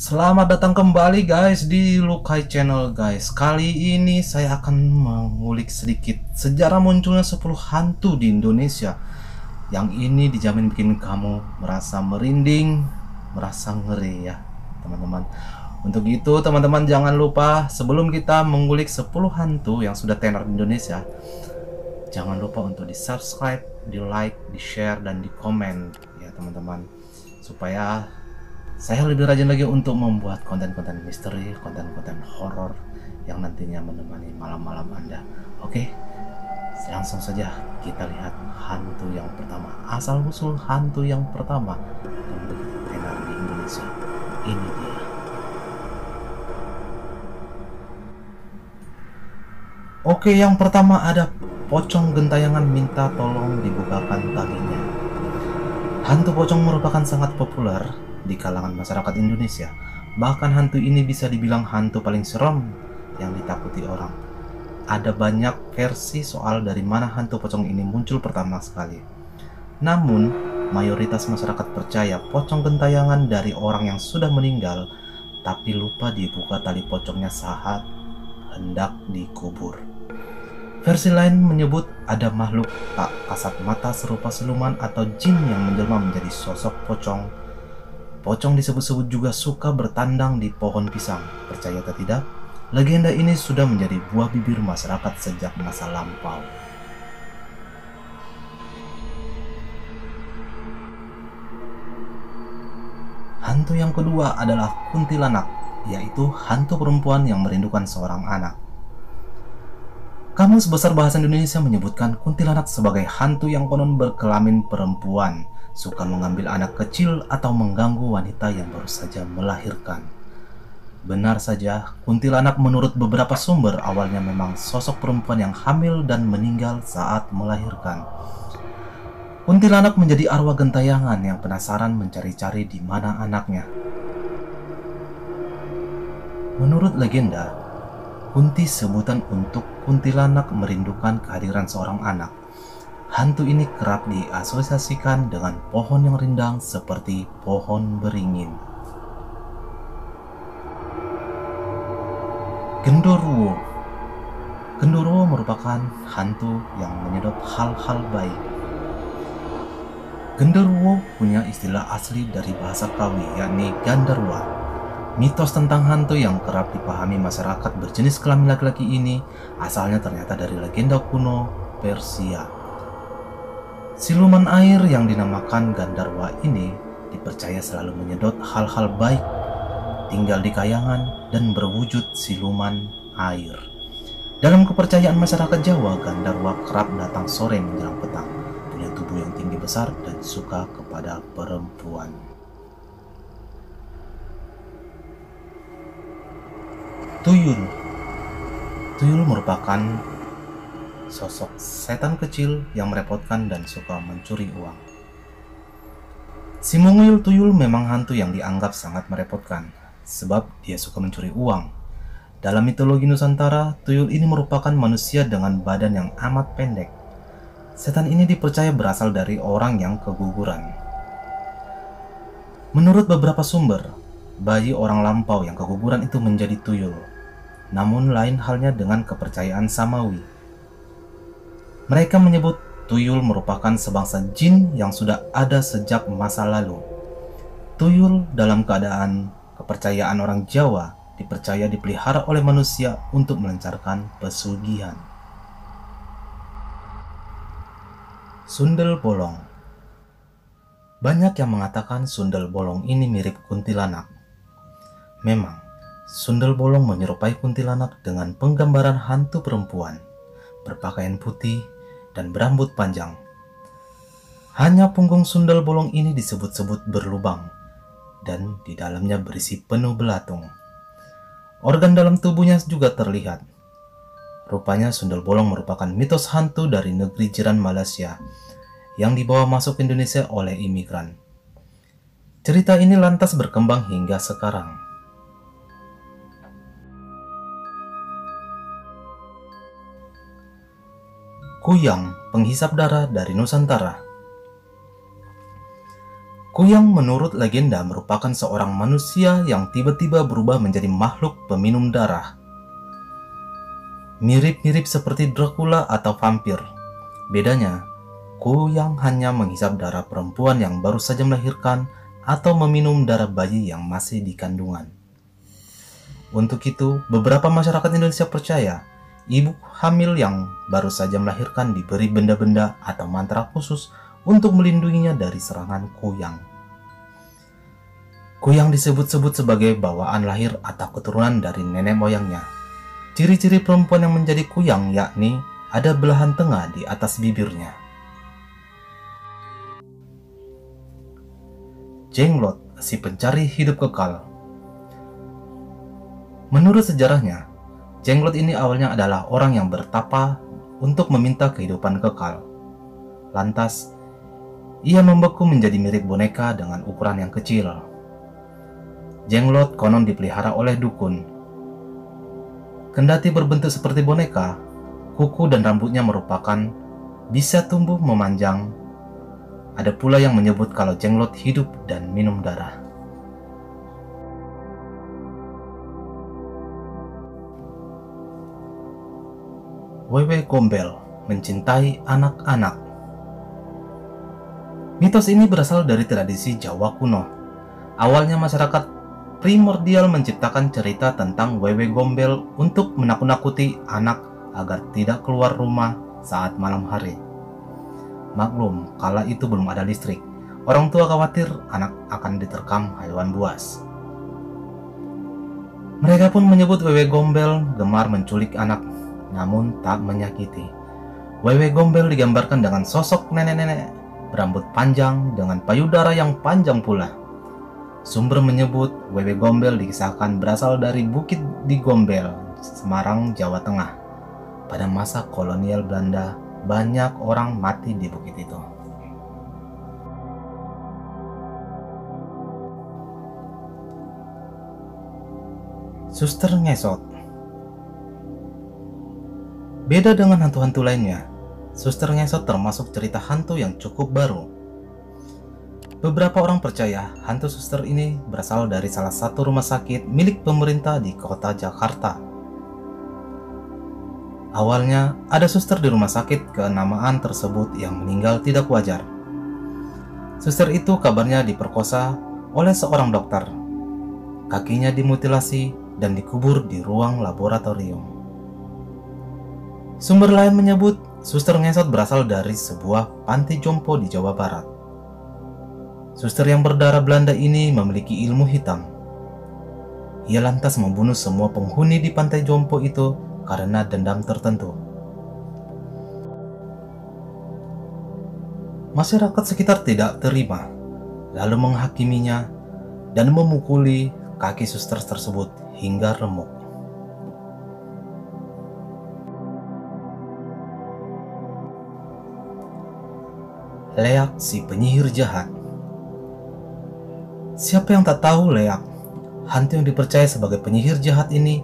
Selamat datang kembali guys di Lukai Channel guys. Kali ini saya akan mengulik sedikit sejarah munculnya 10 hantu di Indonesia. Yang ini dijamin bikin kamu merasa merinding, merasa ngeri ya teman-teman. Untuk itu teman-teman jangan lupa sebelum kita mengulik 10 hantu yang sudah tenar di Indonesia, jangan lupa untuk di subscribe, di like, di share, dan di komen ya teman-teman, supaya saya lebih rajin lagi untuk membuat konten-konten misteri, konten-konten horor yang nantinya menemani malam-malam Anda. Oke, langsung saja kita lihat hantu yang pertama. Asal-usul hantu yang pertama yang begitu tenar di Indonesia. Ini dia. Oke, yang pertama ada pocong gentayangan minta tolong dibukakan talinya. Hantu pocong merupakan sangat populer di kalangan masyarakat Indonesia. Bahkan hantu ini bisa dibilang hantu paling serem yang ditakuti orang. Ada banyak versi soal dari mana hantu pocong ini muncul pertama sekali. Namun, mayoritas masyarakat percaya pocong gentayangan dari orang yang sudah meninggal, tapi lupa dibuka tali pocongnya saat hendak dikubur. Versi lain menyebut ada makhluk tak kasat mata serupa siluman atau jin yang menjelma menjadi sosok pocong. Pocong disebut-sebut juga suka bertandang di pohon pisang. Percaya atau tidak, legenda ini sudah menjadi buah bibir masyarakat sejak masa lampau. Hantu yang kedua adalah kuntilanak, yaitu hantu perempuan yang merindukan seorang anak. Kamus Besar Bahasa Indonesia menyebutkan kuntilanak sebagai hantu yang konon berkelamin perempuan, suka mengambil anak kecil atau mengganggu wanita yang baru saja melahirkan. Benar saja, kuntilanak menurut beberapa sumber awalnya memang sosok perempuan yang hamil dan meninggal saat melahirkan. Kuntilanak menjadi arwah gentayangan yang penasaran mencari-cari di mana anaknya. Menurut legenda, Kunti sebutan untuk kuntilanak merindukan kehadiran seorang anak. Hantu ini kerap diasosiasikan dengan pohon yang rindang seperti pohon beringin. Genderuwo. Genderuwo merupakan hantu yang menyedot hal-hal baik. Genderuwo punya istilah asli dari bahasa Kawi, yakni Gandarwa. Mitos tentang hantu yang kerap dipahami masyarakat berjenis kelamin laki-laki ini asalnya ternyata dari legenda kuno Persia. Siluman air yang dinamakan Gandarwa ini dipercaya selalu menyedot hal-hal baik, tinggal di kayangan dan berwujud siluman air. Dalam kepercayaan masyarakat Jawa, Gandarwa kerap datang sore menjelang petang, punya tubuh yang tinggi besar dan suka kepada perempuan. Tuyul. Tuyul merupakan sosok setan kecil yang merepotkan dan suka mencuri uang. Si mungil tuyul memang hantu yang dianggap sangat merepotkan, sebab dia suka mencuri uang. Dalam mitologi Nusantara, tuyul ini merupakan manusia dengan badan yang amat pendek. Setan ini dipercaya berasal dari orang yang keguguran. Menurut beberapa sumber, bayi orang lampau yang keguguran itu menjadi tuyul. Namun lain halnya dengan kepercayaan Samawi. Mereka menyebut tuyul merupakan sebangsa jin yang sudah ada sejak masa lalu. Tuyul dalam keadaan kepercayaan orang Jawa dipercaya dipelihara oleh manusia untuk melancarkan pesugihan. Sundel bolong. Banyak yang mengatakan sundel bolong ini mirip kuntilanak. Memang, sundel bolong menyerupai kuntilanak dengan penggambaran hantu perempuan, berpakaian putih dan berambut panjang. Hanya punggung sundel bolong ini disebut-sebut berlubang, dan di dalamnya berisi penuh belatung. Organ dalam tubuhnya juga terlihat. Rupanya sundel bolong merupakan mitos hantu dari negeri jiran Malaysia yang dibawa masuk ke Indonesia oleh imigran. Cerita ini lantas berkembang hingga sekarang. Kuyang, penghisap darah dari Nusantara. Kuyang menurut legenda merupakan seorang manusia yang tiba-tiba berubah menjadi makhluk peminum darah. Mirip-mirip seperti Dracula atau vampir. Bedanya, Kuyang hanya menghisap darah perempuan yang baru saja melahirkan atau meminum darah bayi yang masih di kandungan. Untuk itu, beberapa masyarakat Indonesia percaya ibu hamil yang baru saja melahirkan diberi benda-benda atau mantra khusus untuk melindunginya dari serangan Kuyang. Kuyang disebut-sebut sebagai bawaan lahir atau keturunan dari nenek moyangnya. Ciri-ciri perempuan yang menjadi Kuyang yakni ada belahan tengah di atas bibirnya. Jenglot, si pencari hidup kekal. Menurut sejarahnya, Jenglot ini awalnya adalah orang yang bertapa untuk meminta kehidupan kekal. Lantas, ia membeku menjadi mirip boneka dengan ukuran yang kecil. Jenglot konon dipelihara oleh dukun. Kendati berbentuk seperti boneka, kuku dan rambutnya merupakan bisa tumbuh memanjang. Ada pula yang menyebut kalau Jenglot hidup dan minum darah. Wewe Gombel mencintai anak-anak. Mitos ini berasal dari tradisi Jawa kuno. Awalnya masyarakat primordial menciptakan cerita tentang Wewe Gombel untuk menakut-nakuti anak agar tidak keluar rumah saat malam hari. Maklum, kala itu belum ada listrik. Orang tua khawatir anak akan diterkam hewan buas. Mereka pun menyebut Wewe Gombel gemar menculik anak, namun tak menyakiti. Wewe Gombel digambarkan dengan sosok nenek-nenek berambut panjang dengan payudara yang panjang pula. Sumber menyebut Wewe Gombel dikisahkan berasal dari Bukit di Gombel, Semarang, Jawa Tengah. Pada masa kolonial Belanda, banyak orang mati di bukit itu. Suster Ngesot. Beda dengan hantu-hantu lainnya, Suster Ngesot termasuk cerita hantu yang cukup baru. Beberapa orang percaya hantu suster ini berasal dari salah satu rumah sakit milik pemerintah di kota Jakarta. Awalnya, ada suster di rumah sakit kenamaan tersebut yang meninggal tidak wajar. Suster itu kabarnya diperkosa oleh seorang dokter. Kakinya dimutilasi dan dikubur di ruang laboratorium. Sumber lain menyebut Suster Ngesot berasal dari sebuah panti jompo di Jawa Barat. Suster yang berdarah Belanda ini memiliki ilmu hitam. Ia lantas membunuh semua penghuni di pantai jompo itu karena dendam tertentu. Masyarakat sekitar tidak terima, lalu menghakiminya dan memukuli kaki suster tersebut hingga remuk. Leak, si penyihir jahat. Siapa yang tak tahu Leak? Hantu yang dipercaya sebagai penyihir jahat ini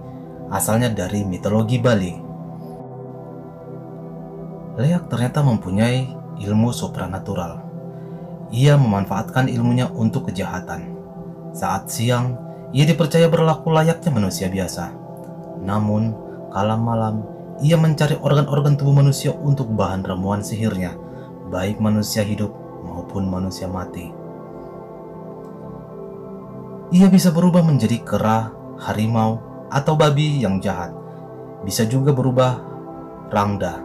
asalnya dari mitologi Bali. Leak ternyata mempunyai ilmu supranatural. Ia memanfaatkan ilmunya untuk kejahatan. Saat siang, ia dipercaya berlaku layaknya manusia biasa. Namun, kala malam, ia mencari organ-organ tubuh manusia untuk bahan ramuan sihirnya, baik manusia hidup maupun manusia mati. Ia bisa berubah menjadi kera, harimau, atau babi yang jahat. Bisa juga berubah rangda.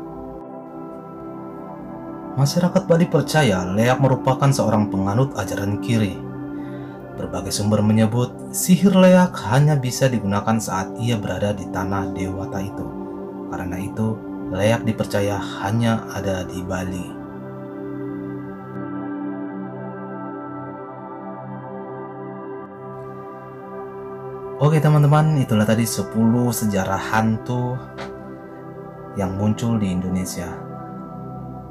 Masyarakat Bali percaya Leak merupakan seorang penganut ajaran kiri. Berbagai sumber menyebut sihir Leak hanya bisa digunakan saat ia berada di tanah dewata itu. Karena itu, Leak dipercaya hanya ada di Bali. Oke teman-teman, itulah tadi 10 sejarah hantu yang muncul di Indonesia.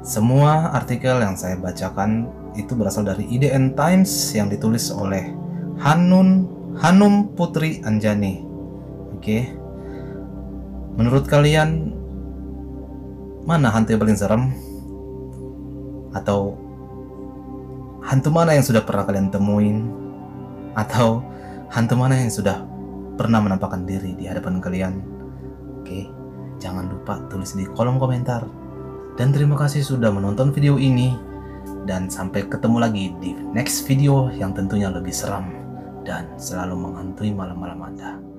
Semua artikel yang saya bacakan itu berasal dari IDN Times yang ditulis oleh Hanum Putri Anjani. Oke. Menurut kalian, mana hantu yang paling serem? Atau hantu mana yang sudah pernah kalian temuin, atau hantu mana yang sudah pernah menampakkan diri di hadapan kalian? Oke, jangan lupa tulis di kolom komentar. Dan terima kasih sudah menonton video ini, dan sampai ketemu lagi di next video yang tentunya lebih seram dan selalu menghantui malam-malam Anda.